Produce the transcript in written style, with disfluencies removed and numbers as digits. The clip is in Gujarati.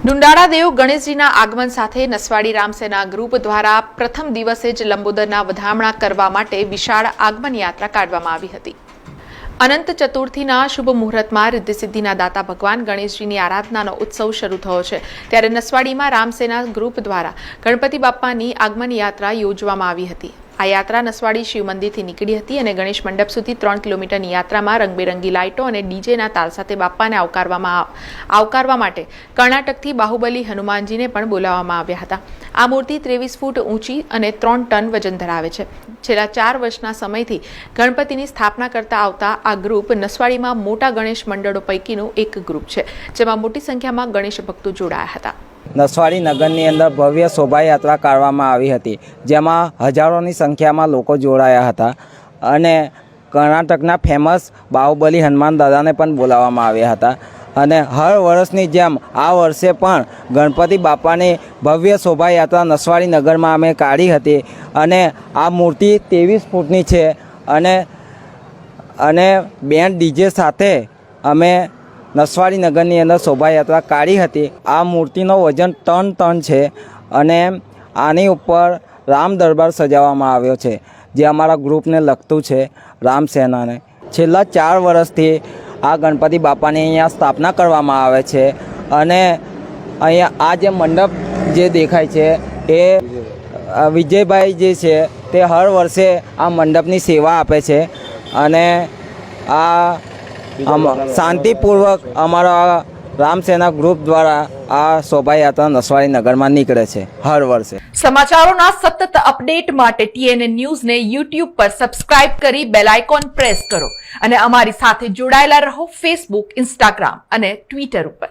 ડુંડાળા દેવ ગણેશજીના આગમન સાથે નસવાડી રામસેના ગ્રુપ દ્વારા પ્રથમ દિવસે જ લંબોદરના વધામણા કરવા માટે વિશાળ આગમન યાત્રા કાઢવામાં આવી હતી। અનંત ચતુર્થીના શુભ મુહૂર્તમાં રિદ્ધિસિદ્ધિના દાતા ભગવાન ગણેશજીની આરાધનાનો ઉત્સવ શરૂ થયો છે, ત્યારે નસવાડીમાં રામસેના ગ્રુપ દ્વારા ગણપતિ બાપ્પાની આગમન યાત્રા યોજવામાં આવી હતી। આ યાત્રા નસવાડી શિવ મંદિરથી નીકળી હતી અને ગણેશ મંડપ સુધી 3 કિલોમીટરની યાત્રામાં રંગબેરંગી લાઇટો અને ડીજેના તાલ સાથે બાપ્પાને આવકારવા માટે કર્ણાટકથી બાહુબલી હનુમાનજીને પણ બોલાવવામાં આવ્યા હતા। આ મૂર્તિ 23 ફૂટ ઊંચી અને 3 ટન વજન ધરાવે છે। છેલ્લા 4 વર્ષના સમયથી ગણપતિની સ્થાપના કરતા આવતા આ ગ્રુપ નસવાડીમાં મોટા ગણેશ મંડળો પૈકીનું એક ગ્રુપ છે, જેમાં મોટી સંખ્યામાં ગણેશ ભક્તો જોડાયા હતા। નસવાડી નગરની અંદર ભવ્ય શોભાયાત્રા કાઢવામાં આવી હતી, જેમાં હજારોની સંખ્યામાં લોકો જોડાયા હતા અને કર્ણાટકના ફેમસ બાહુબલી હનુમાન દાદાને પણ બોલાવવામાં આવ્યા હતા। અને હર વર્ષની જેમ આ વર્ષે પણ ગણપતિ બાપાની ભવ્ય શોભાયાત્રા નસવાડી નગરમાં અમે કાઢી હતી અને આ મૂર્તિ 23 ફૂટની છે અને બેન્ડ ડીજે સાથે અમે નસવાડી નગરની અંદર શોભાયાત્રા કાઢી હતી। આ મૂર્તિનો વજન 3 ટન છે અને આની ઉપર રામ દરબાર સજાવવામાં આવ્યો છે, જે અમારા ગ્રુપને લગતું છે, રામસેનાને। છેલ્લા 4 વર્ષથી આ ગણપતિ બાપાની અહીંયા સ્થાપના કરવામાં આવે છે અને અહીંયા આ જે મંડપ જે દેખાય છે એ વિજયભાઈ જે છે તે હર વર્ષે આ મંડપની સેવા આપે છે અને આ શાંતિપૂર્વક અમારા રામસેના ગ્રુપ દ્વારા આ શોભાયાત્રા નસવાડી નગરમાં નીકળે છે હર વર્ષે। સમાચારોના સતત અપડેટ માટે TNN ન્યૂઝને YouTube પર સબસ્ક્રાઇબ કરી બેલ આઇકોન પ્રેસ કરો અને અમારી સાથે જોડાયેલા રહો Facebook, Instagram અને Twitter ઉપર।